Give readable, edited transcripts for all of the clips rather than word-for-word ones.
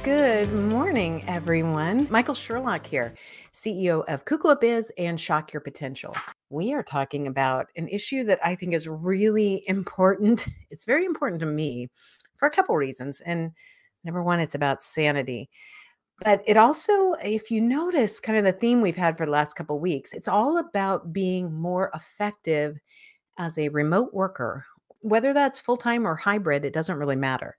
Good morning, everyone. Michael Sherlock here, CEO of Kukla Biz and Shock Your Potential. We are talking about an issue that I think is really important. It's very important to me for a couple reasons. And number one, it's about sanity. But it also, if you notice kind of the theme we've had for the last couple weeks, it's all about being more effective as a remote worker. Whether that's full-time or hybrid, it doesn't really matter.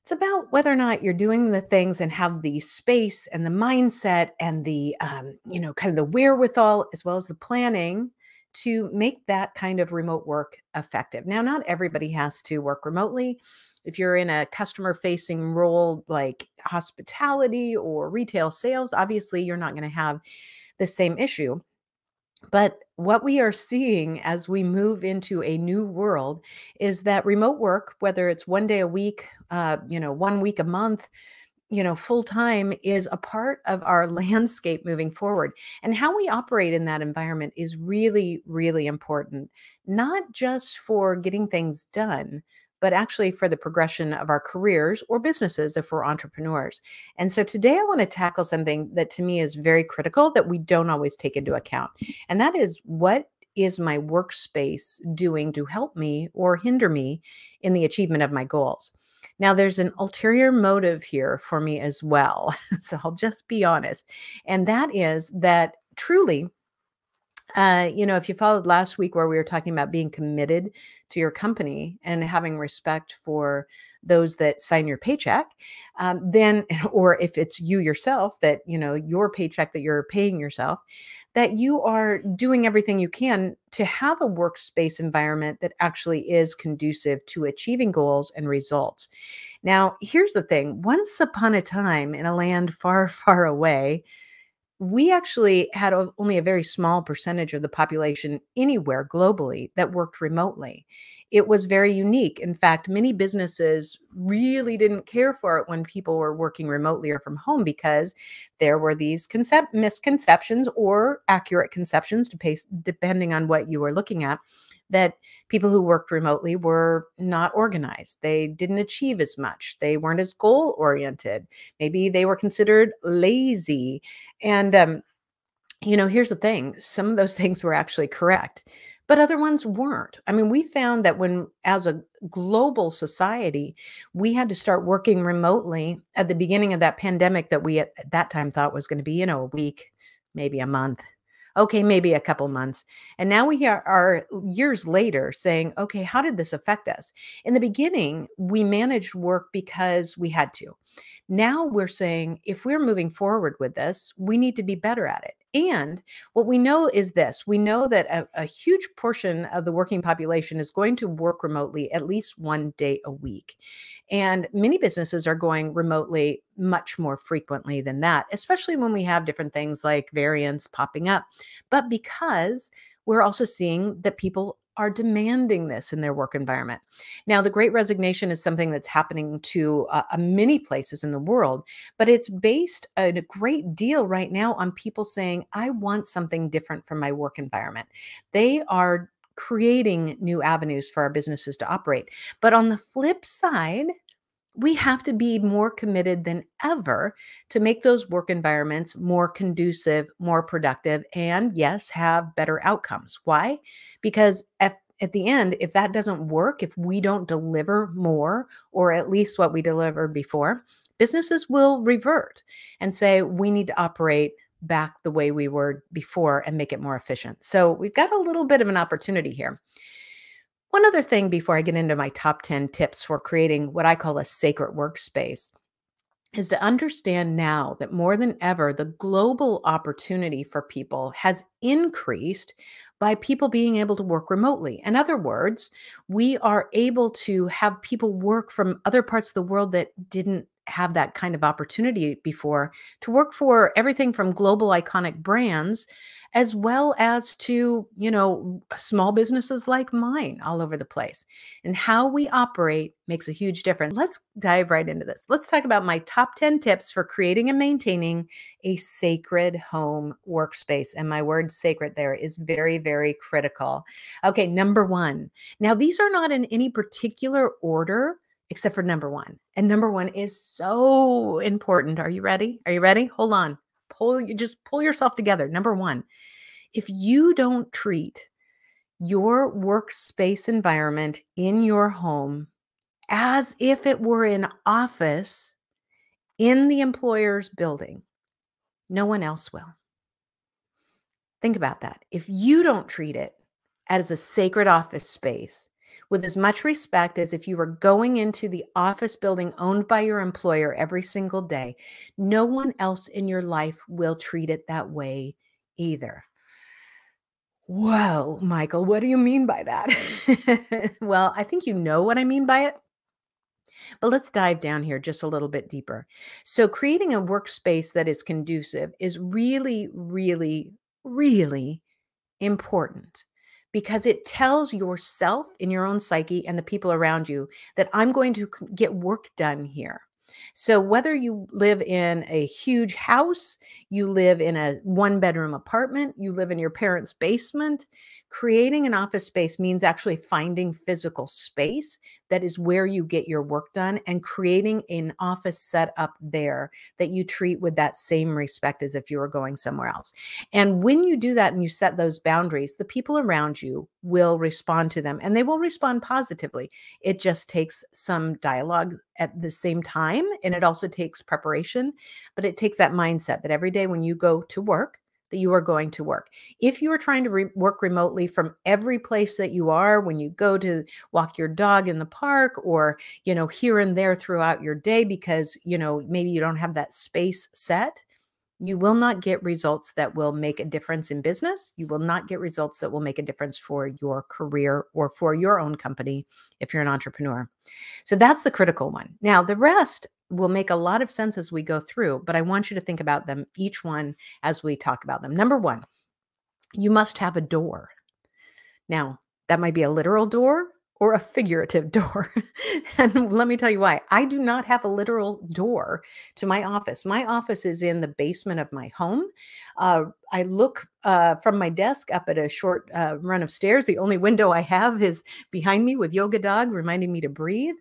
It's about whether or not you're doing the things and have the space and the mindset and the, kind of the wherewithal as well as the planning to make that kind of remote work effective. Now, not everybody has to work remotely. If you're in a customer facing role like hospitality or retail sales, obviously you're not going to have the same issue. But what we are seeing as we move into a new world is that remote work, whether it's one day a week, 1 week a month, full time, is a part of our landscape moving forward. And how we operate in that environment is really, really important, not just for getting things done, but actually for the progression of our careers or businesses if we're entrepreneurs. And so today I want to tackle something that to me is very critical that we don't always take into account. And that is, what is my workspace doing to help me or hinder me in the achievement of my goals? Now, there's an ulterior motive here for me as well. So I'll just be honest. And that is that truly, if you followed last week where we were talking about being committed to your company and having respect for those that sign your paycheck, then, or if it's you yourself that, your paycheck that you're paying yourself, that you are doing everything you can to have a workspace environment that actually is conducive to achieving goals and results. Now, here's the thing. Once upon a time in a land far, far away, we actually had only a very small percentage of the population anywhere globally that worked remotely. It was very unique. In fact, many businesses really didn't care for it when people were working remotely or from home because there were these misconceptions or accurate conceptions, depending on what you were looking at, that people who worked remotely were not organized. They didn't achieve as much. They weren't as goal oriented. Maybe they were considered lazy. And, here's the thing. Some of those things were actually correct, but other ones weren't. I mean, we found that as a global society, we had to start working remotely at the beginning of that pandemic that we at that time thought was going to be, a week, maybe a month. Okay, maybe a couple months. And now we are years later saying, okay, how did this affect us? In the beginning, we managed work because we had to. Now we're saying, if we're moving forward with this, we need to be better at it. And what we know is this. We know that a huge portion of the working population is going to work remotely at least one day a week. And many businesses are going remotely much more frequently than that, especially when we have different things like variants popping up. But because we're also seeing that people are demanding this in their work environment. Now, the Great Resignation is something that's happening to many places in the world, but it's based a great deal right now on people saying, I want something different from my work environment. They are creating new avenues for our businesses to operate. But on the flip side, we have to be more committed than ever to make those work environments more conducive, more productive, and yes, have better outcomes. Why? Because at the end, if that doesn't work, if we don't deliver more, or at least what we delivered before, businesses will revert and say, we need to operate back the way we were before and make it more efficient. So we've got a little bit of an opportunity here. One other thing before I get into my top 10 tips for creating what I call a sacred workspace is to understand now that more than ever, the global opportunity for people has increased by people being able to work remotely. In other words, we are able to have people work from other parts of the world that didn't have that kind of opportunity before, to work for everything from global iconic brands as well as to, small businesses like mine all over the place. And how we operate makes a huge difference. Let's dive right into this. Let's talk about my top 10 tips for creating and maintaining a sacred home workspace. And my word sacred there is very, very critical. Okay, number one. Now, these are not in any particular order except for number one. And number one is so important. Are you ready? Are you ready? Hold on. Just pull yourself together. Number one, if you don't treat your workspace environment in your home as if it were an office in the employer's building, no one else will. Think about that. If you don't treat it as a sacred office space with as much respect as if you were going into the office building owned by your employer every single day, no one else in your life will treat it that way either. Whoa, Michael, what do you mean by that? Well, I think you know what I mean by it. But let's dive down here just a little bit deeper. So, creating a workspace that is conducive is really, really, really important because it tells yourself in your own psyche and the people around you that I'm going to get work done here. So whether you live in a huge house, you live in a one-bedroom apartment, you live in your parents' basement, creating an office space means actually finding physical space that is where you get your work done and creating an office set up there that you treat with that same respect as if you were going somewhere else. And when you do that and you set those boundaries, the people around you will respond to them and they will respond positively. It just takes some dialogue at the same time. And it also takes preparation, but it takes that mindset that every day when you go to work, that you are going to work. If you are trying to work remotely from every place that you are, when you go to walk your dog in the park or, here and there throughout your day, because, maybe you don't have that space set, you will not get results that will make a difference in business. You will not get results that will make a difference for your career or for your own company if you're an entrepreneur. So that's the critical one. Now, the rest will make a lot of sense as we go through, but I want you to think about them, each one, as we talk about them. Number one, you must have a door. Now, that might be a literal door or a figurative door. And let me tell you why. I do not have a literal door to my office. My office is in the basement of my home. I look from my desk up at a short run of stairs. The only window I have is behind me with Yoga Dog reminding me to breathe.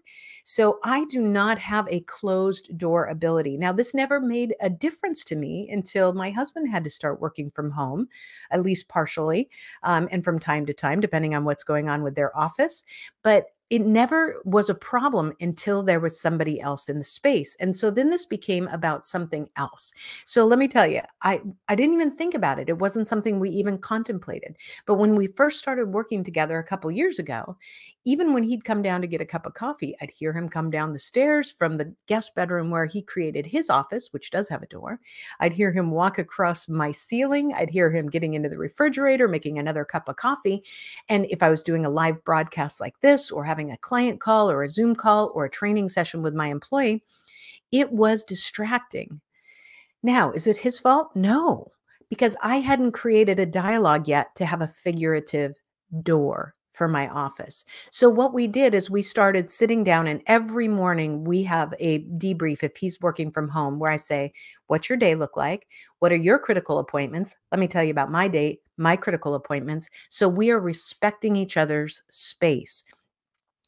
So I do not have a closed door ability. Now, this never made a difference to me until my husband had to start working from home, at least partially, and from time to time, depending on what's going on with their office. But it never was a problem until there was somebody else in the space. And so then this became about something else. So let me tell you, I didn't even think about it. It wasn't something we even contemplated. But when we first started working together a couple years ago, even when he'd come down to get a cup of coffee, I'd hear him come down the stairs from the guest bedroom where he created his office, which does have a door. I'd hear him walk across my ceiling. I'd hear him getting into the refrigerator, making another cup of coffee. And if I was doing a live broadcast like this or having a client call or a Zoom call or a training session with my employee, it was distracting. Now, is it his fault? No, because I hadn't created a dialogue yet to have a figurative door for my office. So what we did is we started sitting down, and every morning we have a debrief if he's working from home where I say, what's your day look like? What are your critical appointments? Let me tell you about my day, my critical appointments. So we are respecting each other's space.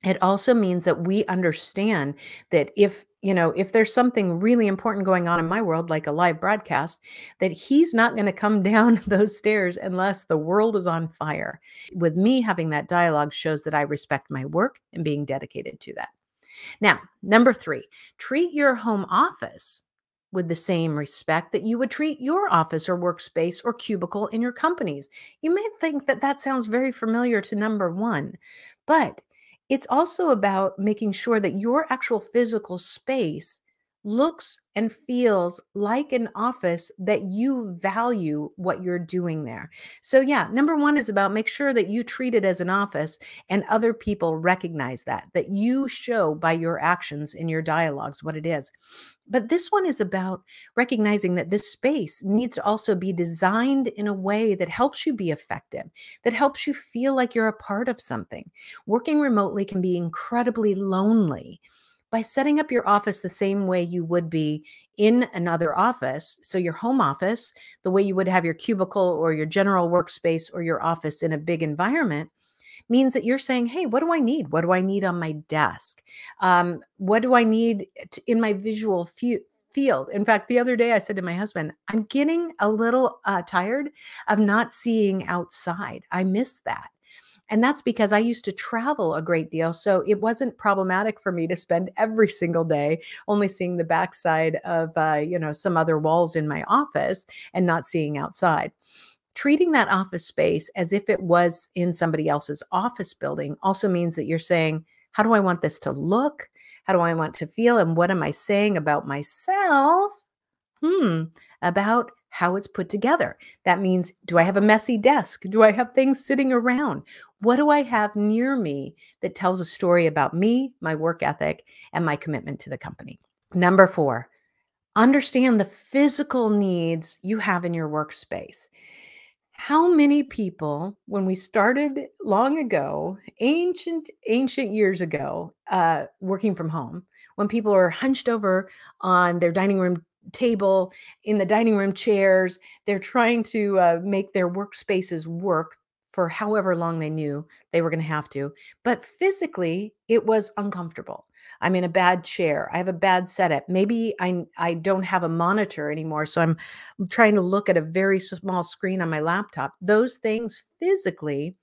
It also means that we understand that if there's something really important going on in my world, like a live broadcast, that he's not going to come down those stairs unless the world is on fire. With me having that dialogue shows that I respect my work and being dedicated to that. Now, number 3, treat your home office with the same respect that you would treat your office or workspace or cubicle in your companies. You may think that that sounds very familiar to number 1, but it's also about making sure that your actual physical space looks and feels like an office, that you value what you're doing there. So yeah, number 1 is about make sure that you treat it as an office and other people recognize that you show by your actions in your dialogues what it is. But this one is about recognizing that this space needs to also be designed in a way that helps you be effective, that helps you feel like you're a part of something. Working remotely can be incredibly lonely. By setting up your office the same way you would be in another office, so your home office, the way you would have your cubicle or your general workspace or your office in a big environment, means that you're saying, hey, what do I need? What do I need on my desk? What do I need in my visual field? In fact, the other day I said to my husband, I'm getting a little tired of not seeing outside. I miss that. And that's because I used to travel a great deal. So it wasn't problematic for me to spend every single day only seeing the backside of, some other walls in my office and not seeing outside. Treating that office space as if it was in somebody else's office building also means that you're saying, how do I want this to look? How do I want to feel? And what am I saying about myself? About how it's put together. That means, do I have a messy desk? Do I have things sitting around? What do I have near me that tells a story about me, my work ethic, and my commitment to the company? Number 4, understand the physical needs you have in your workspace. How many people, when we started long ago, ancient years ago, working from home, when people are hunched over on their dining room table, in the dining room chairs, they're trying to make their workspaces work for however long they knew they were going to have to. But physically, it was uncomfortable. I'm in a bad chair. I have a bad setup. Maybe I don't have a monitor anymore, so I'm trying to look at a very small screen on my laptop. Those things physically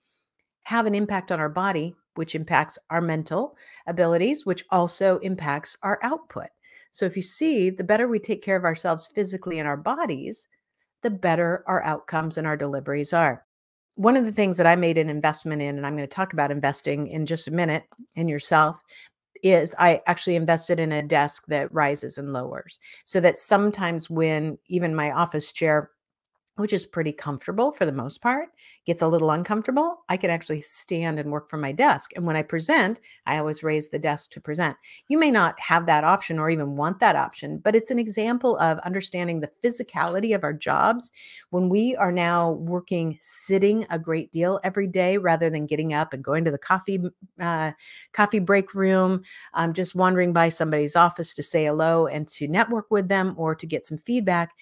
have an impact on our body, which impacts our mental abilities, which also impacts our output. So if you see, the better we take care of ourselves physically in our bodies, the better our outcomes and our deliveries are. One of the things that I made an investment in, and I'm going to talk about investing in just a minute in yourself, is I actually invested in a desk that rises and lowers so that sometimes when even my office chair, which is pretty comfortable for the most part, gets a little uncomfortable, I can actually stand and work from my desk. And when I present, I always raise the desk to present. You may not have that option or even want that option, but it's an example of understanding the physicality of our jobs. When we are now working sitting a great deal every day rather than getting up and going to the coffee break room, just wandering by somebody's office to say hello and to network with them or to get some feedback,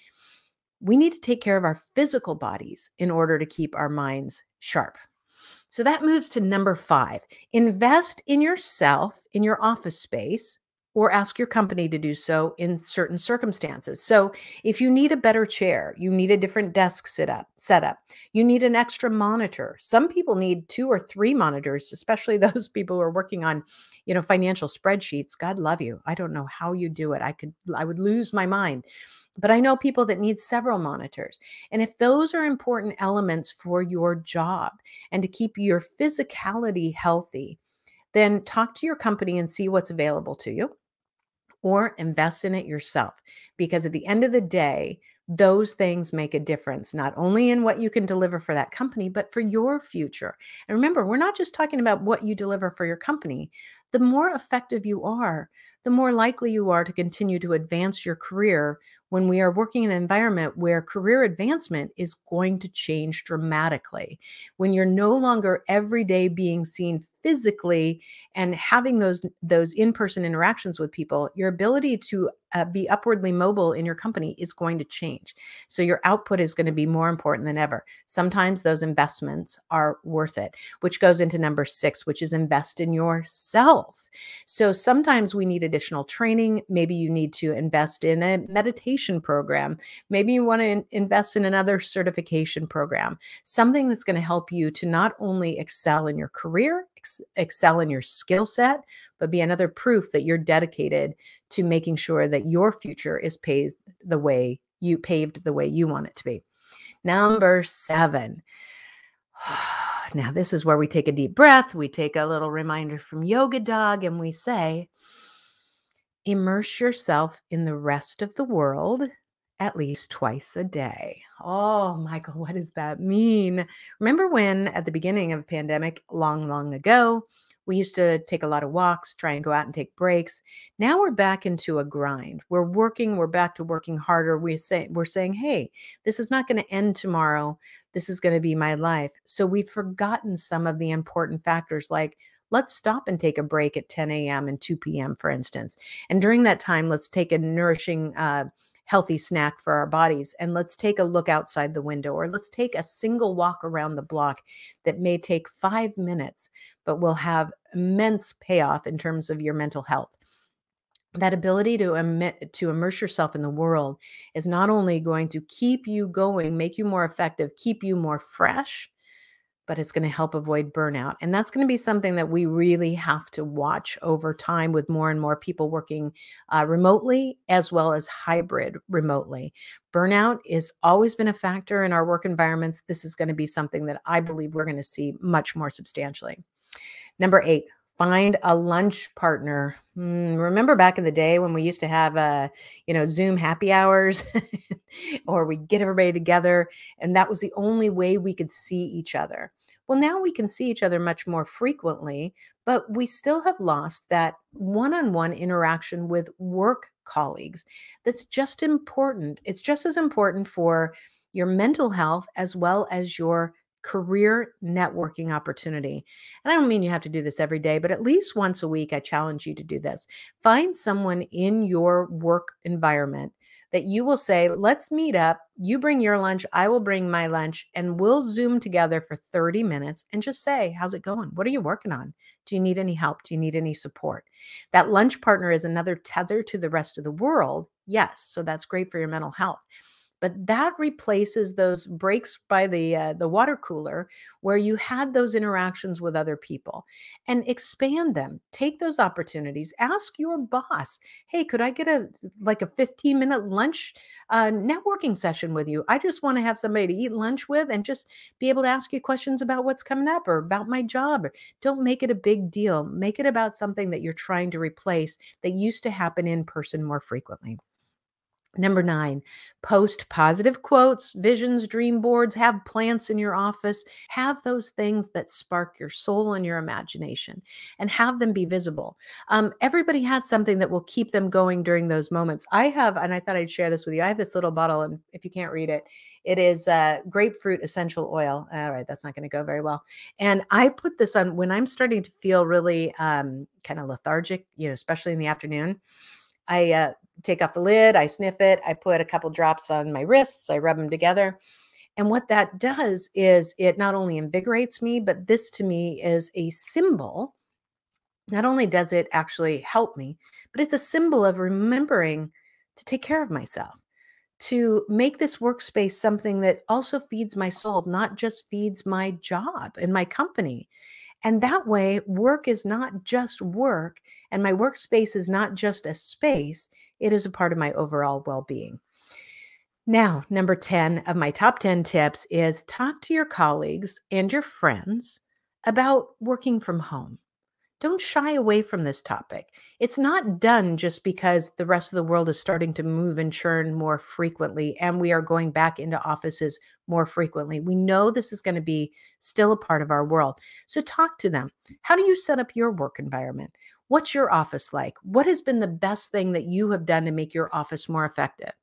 we need to take care of our physical bodies in order to keep our minds sharp. So that moves to number 5. Invest in yourself, in your office space, or ask your company to do so in certain circumstances. So if you need a better chair, you need a different desk setup, you need an extra monitor. Some people need 2 or 3 monitors, especially those people who are working on, financial spreadsheets. God love you. I don't know how you do it. I would lose my mind. But I know people that need several monitors. And if those are important elements for your job and to keep your physicality healthy, then talk to your company and see what's available to you, or invest in it yourself. Because at the end of the day, those things make a difference, not only in what you can deliver for that company, but for your future. And remember, we're not just talking about what you deliver for your company. The more effective you are, the more likely you are to continue to advance your career when we are working in an environment where career advancement is going to change dramatically. When you're no longer every day being seen physically and having those in-person interactions with people, your ability to be upwardly mobile in your company is going to change. So your output is going to be more important than ever. Sometimes those investments are worth it, which goes into number 6, which is invest in yourself. So sometimes we need additional training. Maybe you need to invest in a meditation program. Maybe you want to invest in another certification program, something that's going to help you to not only excel in your career, excel in your skill set, but be another proof that you're dedicated to making sure that your future is paved the way you want it to be. Number 7. Now, this is where we take a deep breath. We take a little reminder from Yoga Dog and we say, immerse yourself in the rest of the world at least twice a day. Oh, Michael, what does that mean? Remember when at the beginning of the pandemic, long, long ago, we used to take a lot of walks, try and go out and take breaks. Now we're back into a grind. We're back to working harder. We're saying, hey, this is not going to end tomorrow. This is going to be my life. So we've forgotten some of the important factors, like let's stop and take a break at 10 a.m. and 2 p.m., for instance. And during that time, let's take a nourishing healthy snack for our bodies. And let's take a look outside the window, or let's take a single walk around the block that may take 5 minutes, but will have immense payoff in terms of your mental health. That ability to immerse yourself in the world is not only going to keep you going, make you more effective, keep you more fresh, but it's going to help avoid burnout. And that's going to be something that we really have to watch over time with more and more people working remotely as well as hybrid remotely. Burnout has always been a factor in our work environments. This is going to be something that I believe we're going to see much more substantially. Number 8, find a lunch partner. Remember back in the day when we used to have, Zoom happy hours, or we'd get everybody together, and that was the only way we could see each other. Well, now we can see each other much more frequently, but we still have lost that one-on-one interaction with work colleagues. That's just important. It's just as important for your mental health as well as your career networking opportunity. And I don't mean you have to do this every day, but at least once a week, I challenge you to do this. Find someone in your work environment that you will say, let's meet up. You bring your lunch, I will bring my lunch, and we'll Zoom together for 30 minutes and just say, how's it going? What are you working on? Do you need any help? Do you need any support? That lunch partner is another tether to the rest of the world. Yes. So that's great for your mental health. But that replaces those breaks by the water cooler where you had those interactions with other people, and expand them. Take those opportunities. Ask your boss, hey, could I get a 15-minute lunch networking session with you? I just want to have somebody to eat lunch with and just be able to ask you questions about what's coming up or about my job. Don't make it a big deal. Make it about something that you're trying to replace that used to happen in person more frequently. Number 9, post positive quotes, visions, dream boards, have plants in your office, have those things that spark your soul and your imagination, and have them be visible. Everybody has something that will keep them going during those moments. I have, and I thought I'd share this with you. I have this little bottle, and if you can't read it, it is grapefruit essential oil. All right, that's not going to go very well. And I put this on when I'm starting to feel really kind of lethargic, especially in the afternoon. I take off the lid, I sniff it, I put a couple drops on my wrists, I rub them together. And what that does is it not only invigorates me, but this to me is a symbol. Not only does it actually help me, but it's a symbol of remembering to take care of myself, to make this workspace something that also feeds my soul, not just feeds my job and my company. And that way, work is not just work, and my workspace is not just a space, it is a part of my overall well-being. Now, number 10 of my top 10 tips is talk to your colleagues and your friends about working from home. Don't shy away from this topic. It's not done just because the rest of the world is starting to move and churn more frequently, and we are going back into offices more frequently. We know this is going to be still a part of our world. So talk to them. How do you set up your work environment? What's your office like? What has been the best thing that you have done to make your office more effective?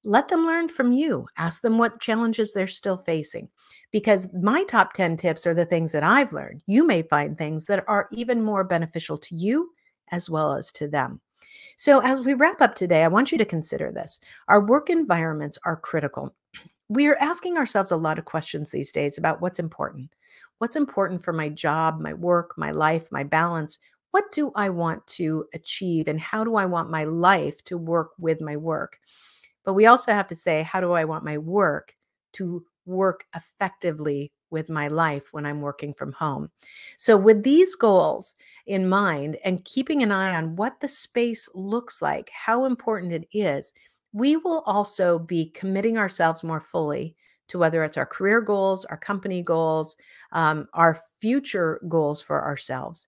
Let them learn from you. Ask them what challenges they're still facing. Because my top 10 tips are the things that I've learned. You may find things that are even more beneficial to you as well as to them. So as we wrap up today, I want you to consider this. Our work environments are critical. We are asking ourselves a lot of questions these days about what's important. What's important for my job, my work, my life, my balance? What do I want to achieve, and how do I want my life to work with my work? But we also have to say, how do I want my work to work effectively with my life when I'm working from home? So with these goals in mind and keeping an eye on what the space looks like, how important it is, we will also be committing ourselves more fully to whether it's our career goals, our company goals, our future goals for ourselves.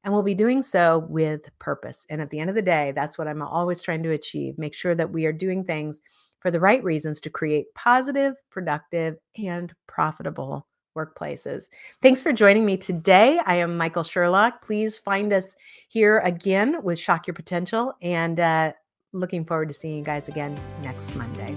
And we'll be doing so with purpose. And at the end of the day, that's what I'm always trying to achieve. Make sure that we are doing things for the right reasons to create positive, productive, and profitable workplaces. Thanks for joining me today. I am Michael Sherlock. Please find us here again with Shock Your Potential, and looking forward to seeing you guys again next Monday.